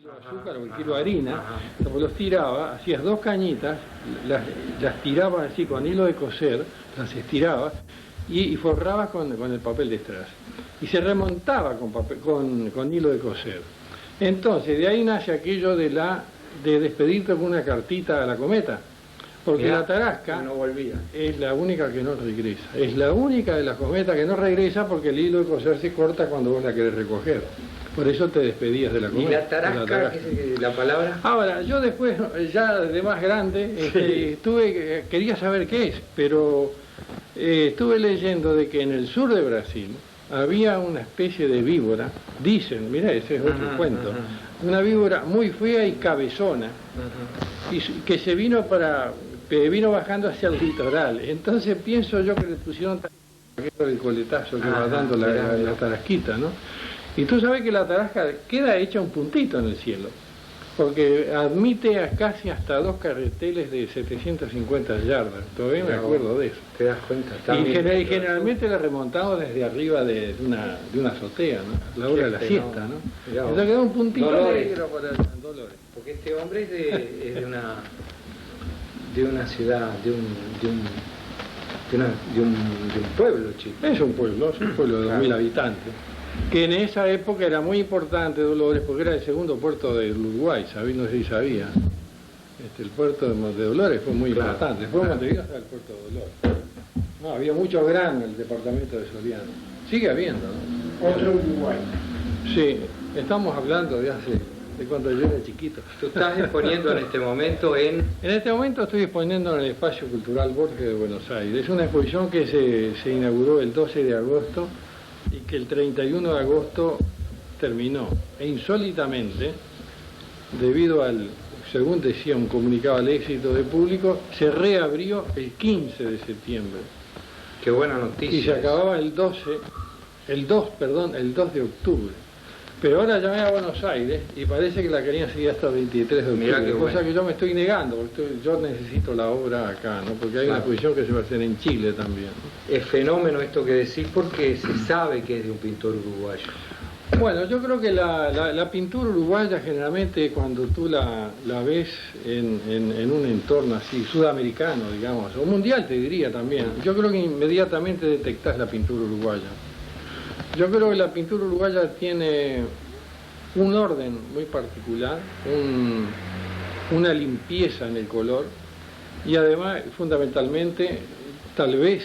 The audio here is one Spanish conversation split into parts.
kilo de azúcar o el kilo de harina, como los tiraba, hacías 2 cañitas, las tirabas así con hilo de coser, las estirabas y forrabas con el papel de strass. Y se remontaba con hilo de coser. Entonces, de ahí nace aquello de despedirte con una cartita a la cometa. Porque la tarasca no volvía. Es la única que no regresa. Es la única de las cometas que no regresa porque el hilo de coser se corta cuando vos la querés recoger. Por eso te despedías de la cometa. ¿Y la tarasca? ¿La palabra? Ahora, yo después, ya de más grande, quería saber qué es, pero estuve leyendo de que en el sur de Brasil había una especie de víbora, dicen, mira, ese es otro cuento, una víbora muy fea y cabezona, y que vino bajando hacia el litoral. Entonces pienso yo que le pusieron el coletazo que va dando la tarasquita, ¿no? Y tú sabes que la tarasca queda hecha un puntito en el cielo, porque admite casi hasta 2 carreteles de 750 yardas. Todavía me acuerdo de eso. ¿Te das cuenta? Y generalmente la remontamos desde arriba de una azotea, ¿no? La hora de la siesta, ¿no? Entonces queda un puntito negro para Dolores. Porque este hombre es de una ciudad, de un pueblo, chico. Es un pueblo de 2000 habitantes. Que en esa época era muy importante Dolores porque era el segundo puerto del Uruguay, no sé si sabía. El puerto de Dolores fue muy importante. Después de Montevideo hasta el puerto de Dolores. No, había mucho grano en el departamento de Soriano. Sigue habiendo, ¿no? Otro Uruguay. Sí, estamos hablando de cuando yo era chiquito. ¿Tú estás exponiendo en este momento en...? En este momento estoy exponiendo en el Espacio Cultural Borges de Buenos Aires. Es una exposición que se inauguró el 12 de agosto y que el 31 de agosto terminó. E insólitamente, debido según decía un comunicado al éxito del público, se reabrió el 15 de septiembre. Qué buena noticia. Y se acababa el 2 de octubre. Pero ahora llamé a Buenos Aires y parece que la querían seguir hasta el 23 de octubre, cosa que yo me estoy negando, porque yo necesito la obra acá, ¿no? Porque hay una exposición que se va a hacer en Chile también, ¿no? Es fenómeno esto que decís porque se sabe que es de un pintor uruguayo. Bueno, yo creo que la pintura uruguaya generalmente cuando tú la ves en un entorno así sudamericano, digamos, o mundial te diría también, yo creo que inmediatamente detectás la pintura uruguaya. Yo creo que la pintura uruguaya tiene un orden muy particular, una limpieza en el color y además, fundamentalmente, tal vez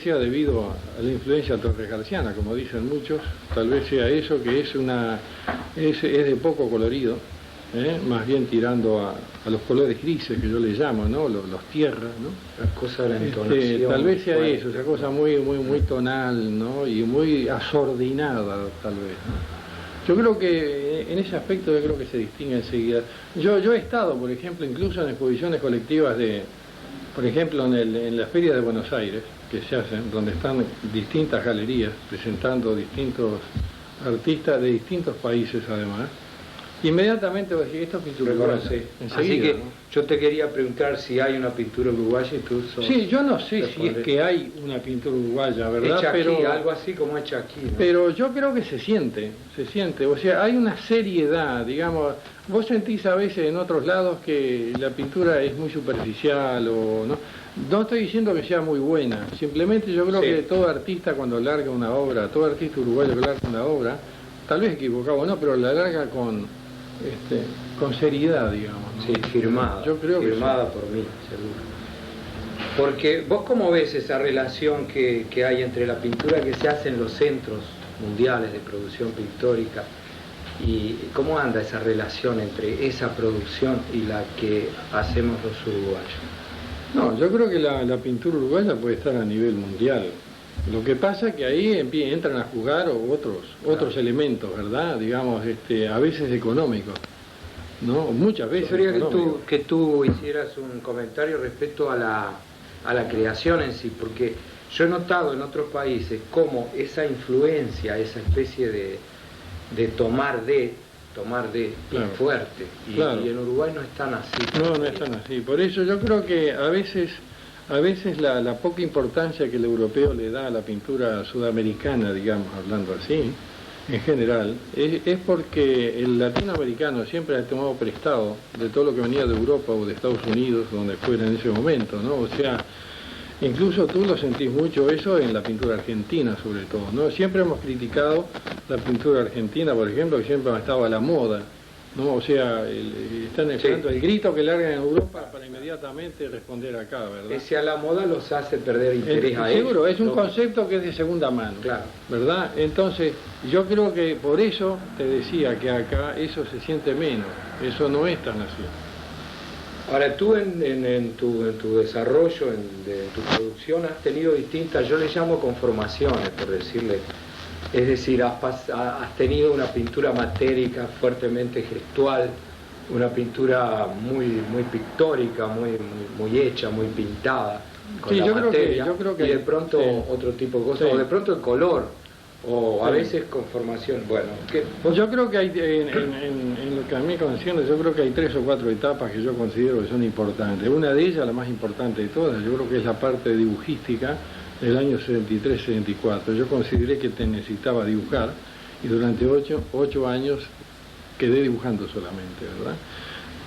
sea debido a la influencia torres-garciana, como dicen muchos, tal vez sea eso, que es de poco colorido, más bien tirando a los colores grises que yo le llamo, ¿no? Los tierras, ¿no? La cosa de la entonación. Tal vez sea eso, esa cosa muy tonal, ¿no? Y muy asordinada, tal vez, ¿no? Yo creo que en ese aspecto yo creo que se distingue enseguida. Yo he estado, por ejemplo, incluso en exposiciones colectivas por ejemplo, en la Feria de Buenos Aires, que se hacen, donde están distintas galerías presentando distintos artistas de distintos países además. Inmediatamente voy a decir, esto es pintura uruguaya. Así que yo te quería preguntar si hay una pintura uruguaya y tú sos... Sí, yo no sé si es que hay una pintura uruguaya, ¿verdad? Hecha aquí, algo así como hecha aquí, ¿no? Pero yo creo que se siente, o sea, hay una seriedad, digamos, vos sentís a veces en otros lados que la pintura es muy superficial o no. No estoy diciendo que sea muy buena, simplemente yo creo que todo artista cuando larga una obra, todo artista uruguayo que larga una obra, tal vez equivocado o no, pero la larga con seriedad, digamos, ¿no? Sí, firmada. Yo creo firmada por mí, seguro. Porque vos cómo ves esa relación que hay entre la pintura que se hace en los centros mundiales de producción pictórica y cómo anda esa relación entre esa producción y la que hacemos los uruguayos. No, yo creo que la pintura uruguaya puede estar a nivel mundial. Lo que pasa es que ahí entran a jugar otros elementos, ¿verdad? Digamos, a veces económicos, ¿no? Muchas veces. Yo quería que tú hicieras un comentario respecto a la creación en sí, porque yo he notado en otros países cómo esa influencia, esa especie de tomar de claro, fuerte, y en Uruguay no es tan así. No es tan así. Por eso yo creo que a veces la poca importancia que el europeo le da a la pintura sudamericana, digamos, hablando así, en general, es porque el latinoamericano siempre ha tomado prestado de todo lo que venía de Europa o de Estados Unidos, donde fuera en ese momento, ¿no? O sea, incluso tú lo sentís mucho eso en la pintura argentina, sobre todo, ¿no? Siempre hemos criticado la pintura argentina, por ejemplo, que siempre ha estado a la moda, ¿no? O sea, están esperando el grito que largan en Europa para inmediatamente responder acá, ¿verdad? Ese a la moda los hace perder interés a ellos. Seguro, es un concepto que es de segunda mano, claro, ¿verdad? Entonces, yo creo que por eso te decía que acá eso se siente menos, eso no es tan así. Ahora, tú en tu desarrollo, de tu producción, has tenido distintas, yo le llamo conformaciones, por decirle. Es decir, has tenido una pintura matérica fuertemente gestual, una pintura muy pictórica, muy hecha, muy pintada, con sí, la materia, yo creo que y de pronto sí, otro tipo de cosas, sí, o de pronto el color, o a sí, veces conformación. Bueno, pues yo creo que hay, en lo que a mí concierne, yo creo que hay 3 o 4 etapas que yo considero que son importantes. Una de ellas, la más importante de todas, yo creo que es la parte dibujística del año 73-74. Yo consideré que necesitaba dibujar y durante 8 años quedé dibujando solamente, ¿verdad?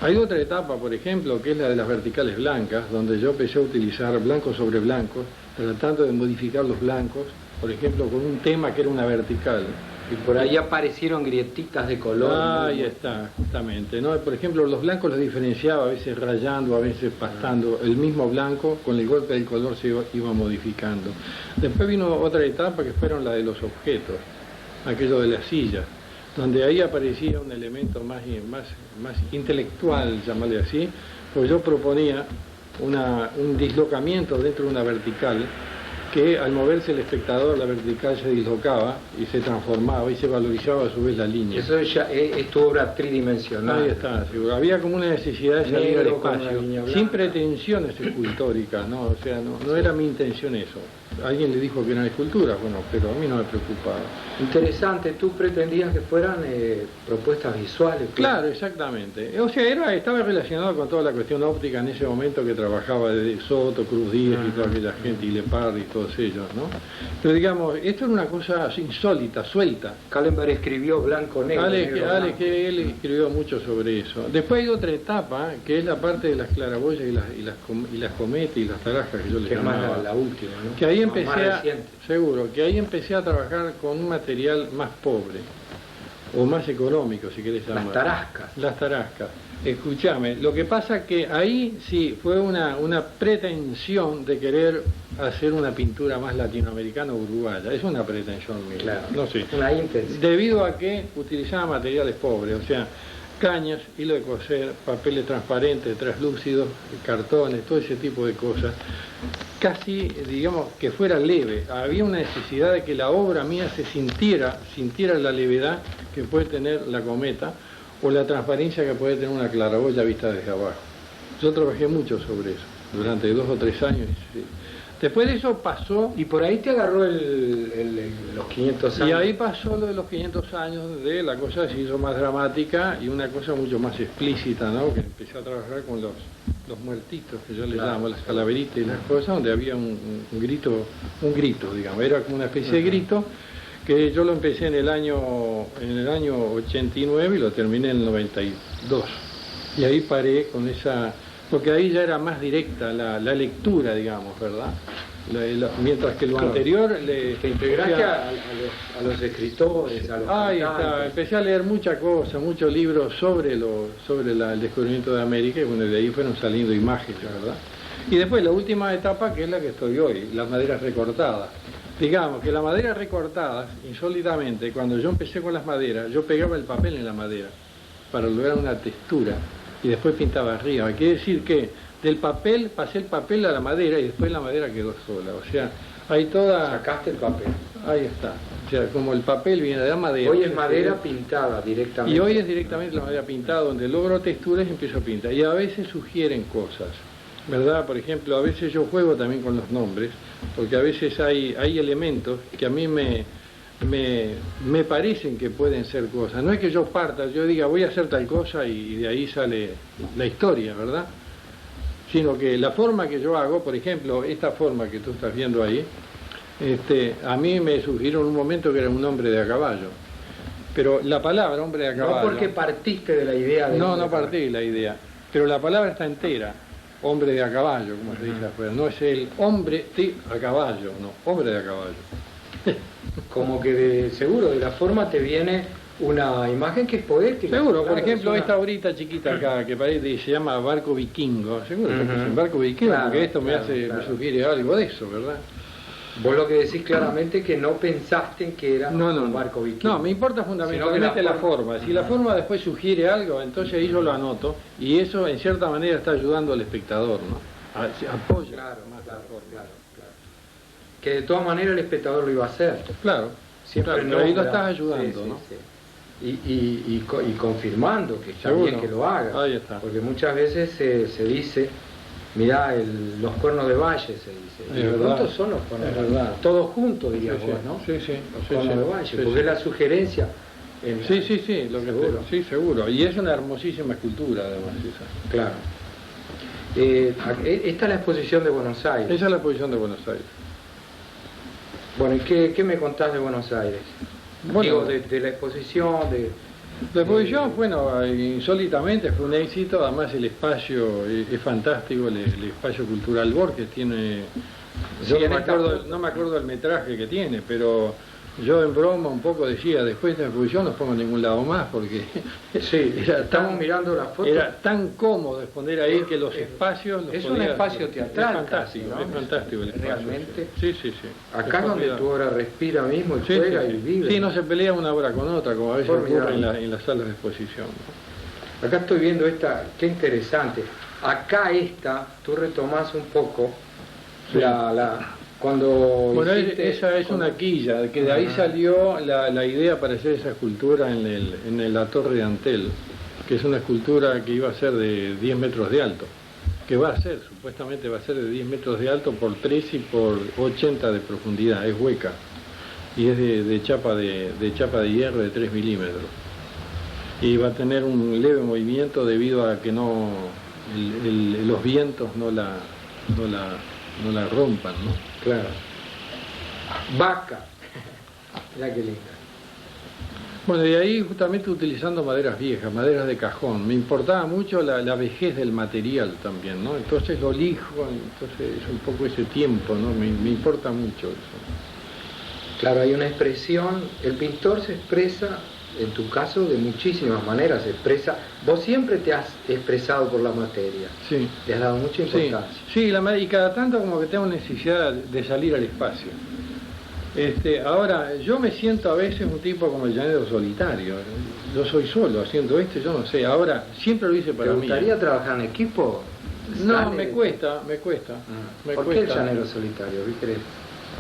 Hay otra etapa, por ejemplo, que es la de las verticales blancas, donde yo empecé a utilizar blancos sobre blancos, tratando de modificar los blancos, por ejemplo, con un tema que era una vertical. Y por ahí aparecieron grietitas de color. Ahí está, justamente, ¿no? Por ejemplo, los blancos los diferenciaba, a veces rayando, a veces pastando. El mismo blanco, con el golpe del color, se iba modificando. Después vino otra etapa que fueron la de los objetos, aquello de las sillas, donde ahí aparecía un elemento más intelectual, llamarle así, pues yo proponía un dislocamiento dentro de una vertical, que al moverse el espectador la vertical se dislocaba y se transformaba y se valorizaba a su vez la línea. Eso ya es tu obra tridimensional. Ahí está, seguro. Había como una necesidad de salir al espacio, sin pretensiones escultóricas, ¿no? O sea, no era mi intención eso. Alguien le dijo que eran esculturas, bueno, pero a mí no me preocupaba. Interesante, tú pretendías que fueran propuestas visuales. Claro, exactamente. O sea, estaba relacionado con toda la cuestión óptica en ese momento que trabajaba de Soto, Cruz Díaz y toda aquella gente, y Lepard y todos ellos, ¿no? Pero digamos, esto era una cosa insólita, suelta. Kallenbach escribió blanco-negro. Alex, que él escribió mucho sobre eso. Después hay otra etapa, que es la parte de las claraboyas y las cometas y las tarascas, que yo les llamaba. Que es más la última, ¿no? Que ahí ahí empecé a trabajar con un material más pobre, o más económico, si querés llamar. Las tarascas. Las tarascas. Escúchame, lo que pasa que ahí sí fue una pretensión de querer hacer una pintura más latinoamericana o uruguaya. Es una pretensión mía. Claro, no sé. una intención. Debido a que utilizaba materiales pobres, o sea, cañas, hilo de coser, papeles transparentes, translúcidos, cartones, todo ese tipo de cosas. Casi, digamos, que fuera leve. Había una necesidad de que la obra mía se sintiera la levedad que puede tener la cometa o la transparencia que puede tener una claraboya vista desde abajo. Yo trabajé mucho sobre eso, durante 2 o 3 años. Sí. Después de eso pasó... Y por ahí te agarró los 500 años. Y ahí pasó lo de los 500 años, de la cosa se hizo más dramática y una cosa mucho más explícita, ¿no? Que empecé a trabajar con los muertitos, que yo les llamo, las calaveritas y las cosas, donde había un grito, digamos, era como una especie de grito, que yo lo empecé en el año 89 y lo terminé en el 92. Y ahí paré con esa... Porque ahí ya era más directa la lectura, digamos, ¿verdad? Mientras que lo anterior... Te integraste a los escritores, a los ahí está, empecé a leer muchas cosas, muchos libros sobre el descubrimiento de América, y bueno, de ahí fueron saliendo imágenes, ¿verdad? Y después la última etapa, que es la que estoy hoy, las maderas recortadas. Digamos que las maderas recortadas, insólitamente, cuando yo empecé con las maderas, yo pegaba el papel en la madera para lograr una textura y después pintaba arriba. Quiere decir que del papel pasé el papel a la madera y después la madera quedó sola. O sea, hay toda... Sacaste el papel. Ahí está. O sea, como el papel viene de la madera... Hoy es madera pintada directamente. Y hoy es directamente la madera pintada, donde logro texturas y empiezo a pintar. Y a veces sugieren cosas, ¿verdad? Por ejemplo, a veces yo juego también con los nombres, porque a veces hay elementos que a mí me parecen que pueden ser cosas. No es que yo parta, yo diga voy a hacer tal cosa y de ahí sale la historia, ¿verdad? Sino que la forma que yo hago, por ejemplo, esta forma que tú estás viendo ahí, a mí me sugirieron en un momento que era un hombre de a caballo. Pero la palabra hombre de a caballo... No porque partiste de la idea de... No partí de la idea. Pero la palabra está entera. Hombre de a caballo, como se dice afuera. No es el hombre de a caballo, no, hombre de a caballo. Como que seguro, de la forma te viene una imagen que es poética. Seguro, claro, por ejemplo, una... esta horita chiquita acá, que parece se llama barco vikingo. Seguro que es un barco vikingo, Claro, porque esto claro. me sugiere algo de eso, ¿verdad? Vos lo que decís claramente que no pensaste en que era un barco vikingo. No, me importa fundamentalmente la forma. Si la forma después sugiere algo, entonces ahí yo lo anoto, y eso en cierta manera está ayudando al espectador, ¿no? Apoya más la forma. Claro. Que de todas maneras el espectador lo iba a hacer. Claro, Siempre claro, pero ahí lo estás ayudando, ¿no? Sí. Y confirmando que está Seguro. bien que lo haga. Ahí está. Porque muchas veces se dice, mirá, los cuernos de valle, se dice. Es ¿Y de verdad. cuántos son los cuernos Es de valle? verdad. Todos juntos, dirías Sí, vos, sí. ¿no? Sí. Los Sí, cuernos sí. de valle, Sí, porque sí. es la sugerencia. Sí, lo que Seguro. sí, seguro. Y es una hermosísima escultura, además, esa. Claro. Esta es la exposición de Buenos Aires. Esa es la posición de Buenos Aires. Bueno, ¿y qué me contás de Buenos Aires? Bueno, Digo, de la exposición, la exposición, bueno, insólitamente fue un éxito, además el espacio es fantástico, el espacio cultural Borges tiene, Yo no me acuerdo el metraje que tiene, pero yo en broma un poco decía, después de la exposición no pongo en ningún lado más, porque Sí, estamos mirando las fotos. era tan cómodo exponer ahí que los espacios... los es un podías- espacio teatral. Es fantástico, casi, ¿no? es fantástico el espacio. Realmente. Sí. Acá Es donde formidable. tu obra respira mismo y Sí, juega sí. y vive. Sí, no se pelea una obra con otra, como a veces Formidable. ocurre en las salas de exposición, ¿no? Acá estoy viendo esta, qué interesante. Acá tú retomás un poco Sí. cuando Bueno, hiciste- esa es una quilla, que de ahí salió la idea para hacer esa escultura en la Torre de Antel, que es una escultura que iba a ser de 10 metros de alto, que va a ser, supuestamente va a ser de 10 metros de alto por 3 y por 80 de profundidad, es hueca, y es de chapa de hierro de 3 milímetros. Y va a tener un leve movimiento debido a que los vientos no la rompan, ¿no? Claro. Vaca. Mirá qué linda. Bueno, y ahí justamente utilizando maderas viejas, maderas de cajón. Me importaba mucho la vejez del material también, ¿no? Entonces lo lijo, entonces es un poco ese tiempo, ¿no? Me importa mucho eso. Claro, hay una expresión, el pintor se expresa, en tu caso, de muchísimas maneras, se expresa. Vos siempre te has expresado por la materia, Sí. le has dado mucha importancia. Sí, y cada tanto como que tengo necesidad de salir al espacio. Ahora, yo me siento a veces un tipo como el llanero solitario. Yo soy solo haciendo esto, yo no sé. Ahora, siempre lo hice ¿Te para mí. gustaría trabajar en equipo? No, Sale- me cuesta. Me ¿Por qué el cuesta. llanero solitario? ¿Qué crees?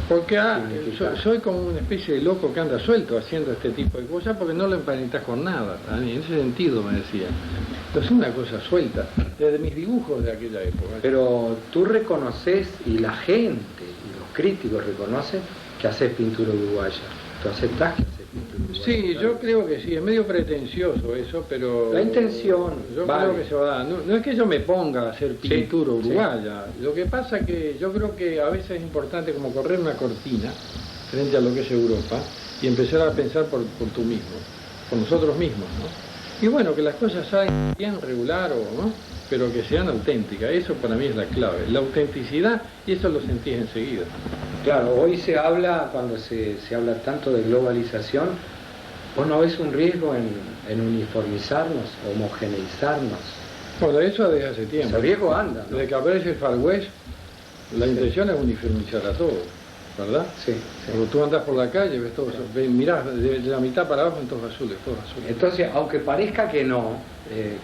Porque Significa. soy como una especie de loco que anda suelto haciendo este tipo de cosas porque no lo emparentas con nada. En ese sentido me decía. Entonces una cosa suelta, desde mis dibujos de aquella época. Pero tú reconoces, y la gente, y los críticos reconocen, que haces pintura uruguaya. ¿Tú aceptás que haces pintura uruguaya? Sí, yo creo que sí, es medio pretencioso eso, pero... La intención, Yo vale. creo que se va a dar. No es que yo me ponga a hacer pintura sí. uruguaya, lo que pasa que yo creo que a veces es importante como correr una cortina frente a lo que es Europa y empezar a pensar por tú mismo, por nosotros mismos, ¿no? Y bueno, que las cosas salgan bien, regular o no, pero que sean auténticas, eso para mí es la clave, la autenticidad, y eso lo sentís enseguida. Claro, hoy se habla, cuando se habla tanto de globalización, ¿vos no ves un riesgo en uniformizarnos, homogeneizarnos? Bueno, eso desde hace tiempo. Ese riesgo anda, ¿no? Desde que aparece el Far West, la intención es uniformizar a todos, ¿verdad? Sí, Cuando tú andás por la calle, ves todos, mirás de la mitad para abajo en todos azules, todos azules. Entonces, aunque parezca que no,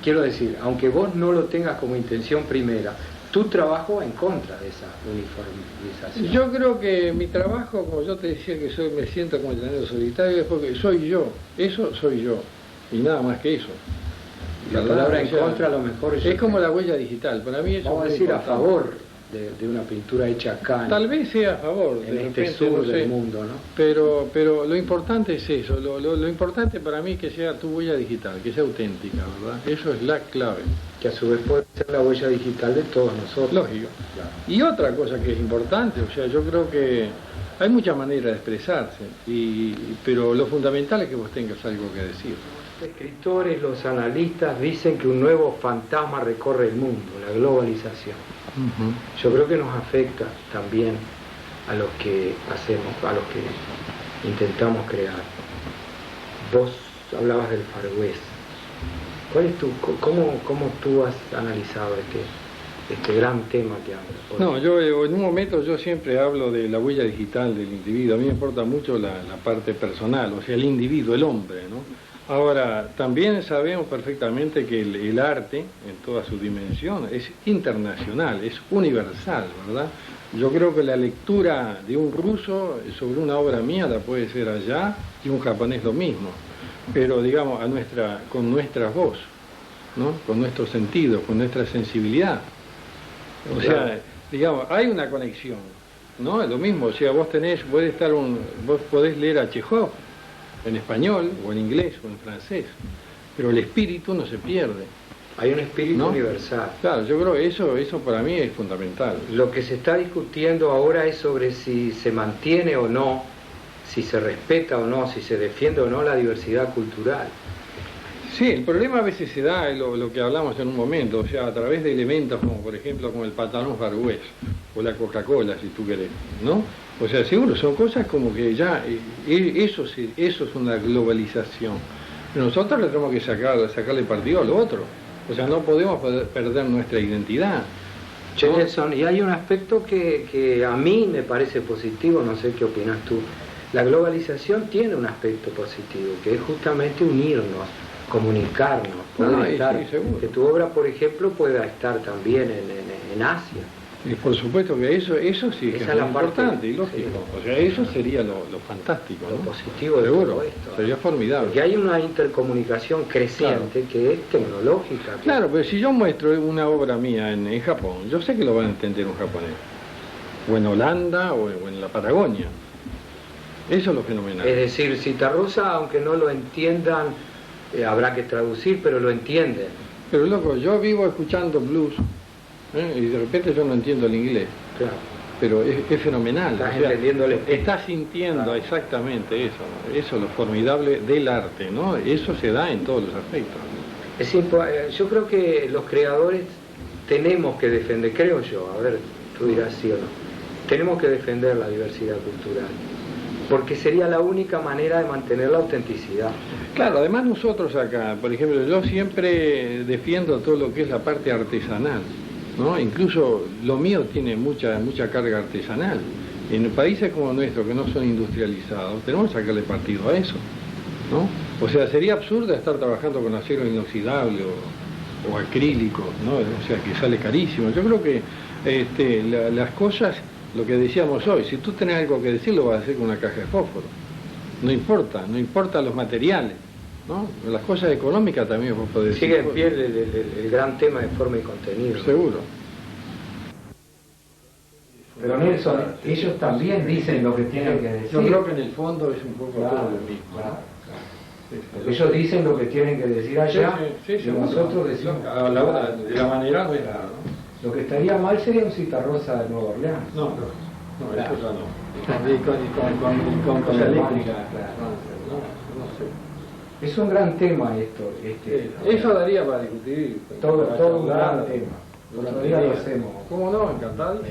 quiero decir, aunque vos no lo tengas como intención primera, tu trabajo va en contra de esa uniformización. Yo creo que mi trabajo, como yo te decía que me siento como el llanero solitario, es porque soy yo, eso soy yo, y nada más que eso. La ¿Verdad? palabra en O sea, contra a lo mejor es como la huella digital, para mí eso vamos a es muy decir, a importante. favor de una pintura hecha acá, Tal vez sea a favor, en de este repente, sur no sé. del mundo, ¿no? Pero lo importante es eso, lo importante para mí es que sea tu huella digital, que sea auténtica, ¿verdad? Eso es la clave. Que a su vez puede ser la huella digital de todos nosotros. Lógico. Claro. Y otra cosa que es importante, o sea, yo creo que hay muchas maneras de expresarse, pero lo fundamental es que vos tengas algo que decir. Los escritores, los analistas dicen que un nuevo fantasma recorre el mundo, la globalización. Yo creo que nos afecta también a los que hacemos, a los que intentamos crear. Vos hablabas del Far West. ¿Cómo tú has analizado este gran tema que hablas? No, yo en un momento yo siempre hablo de la huella digital del individuo. A mí me importa mucho la parte personal, o sea, el individuo, el hombre, ¿no? Ahora, también sabemos perfectamente que el arte, en toda su dimensión, es internacional, es universal, ¿verdad? Yo creo que la lectura de un ruso sobre una obra mía la puede ser allá y un japonés lo mismo, pero digamos con nuestra voz, ¿no? Con nuestros sentidos, con nuestra sensibilidad. O sea, digamos, hay una conexión, ¿no? Es lo mismo, o sea, vos podés leer a Chekhov en español, o en inglés, o en francés, pero el espíritu no se pierde. Hay un espíritu, ¿no?, universal. Claro, yo creo que eso para mí es fundamental. Lo que se está discutiendo ahora es sobre si se mantiene o no, si se respeta o no, si se defiende o no la diversidad cultural. Sí, el problema a veces se da lo que hablamos en un momento, o sea, a través de elementos como, por ejemplo, como el pantalón Far West, o la Coca-Cola, si tú querés, ¿no? O sea, seguro, son cosas como que ya, eso es una globalización. Pero nosotros le tenemos que sacarle partido a lo otro. O sea, no podemos perder nuestra identidad. Che, Nelson, y hay un aspecto que a mí me parece positivo, no sé qué opinas tú. La globalización tiene un aspecto positivo, que es justamente unirnos, comunicarnos, poder estar, sí, que tu obra, por ejemplo, pueda estar también en Asia. Y por supuesto que eso sí que es muy importante y lógico. Sí. O sea, eso sería lo fantástico, lo ¿no? positivo de seguro, todo esto. Sería formidable. Porque hay una intercomunicación creciente, claro, que es tecnológica. Claro, pero si yo muestro una obra mía en Japón, yo sé que lo van a entender un japonés. O en Holanda o en la Patagonia. Eso es lo fenomenal. Es decir, Citarrosa, aunque no lo entiendan, habrá que traducir, pero lo entienden. Pero loco, yo vivo escuchando blues, y de repente yo no entiendo el inglés. Claro. Pero es fenomenal. Estás entendiendo el espíritu. Estás sintiendo, claro, exactamente eso. Eso es lo formidable del arte, ¿no? Eso se da en todos los aspectos. Yo creo que los creadores tenemos que defender, creo yo, a ver, tú dirás sí o no, tenemos que defender la diversidad cultural, porque sería la única manera de mantener la autenticidad. Claro, además nosotros acá, por ejemplo, yo siempre defiendo todo lo que es la parte artesanal, ¿no? Incluso lo mío tiene mucha carga artesanal. En países como nuestro, que no son industrializados, tenemos que sacarle partido a eso, ¿no? O sea, sería absurdo estar trabajando con acero inoxidable o acrílico, ¿no? O sea, que sale carísimo. Yo creo que las cosas, lo que decíamos hoy, si tú tenés algo que decir, lo vas a hacer con una caja de fósforo. No importa los materiales, ¿no? Las cosas económicas también vos podés decir. Sigue en pie el gran tema de forma y contenido. Seguro. Pero Nelson, ellos también dicen lo que tienen que decir. Yo creo que en el fondo es un poco todo lo mismo. Claro. Porque ellos dicen lo que tienen que decir allá, y nosotros decimos a la hora, de la manera nuestra, ¿no? Lo que estaría mal sería un Citarrosa de Nueva Orleans. No, claro. Eso ya no. Con eléctrica, claro. No sé. Es un gran tema esto. Eso daría para discutir. Todo un gran tema. Otro día lo hacemos. ¿Cómo no? Encantado.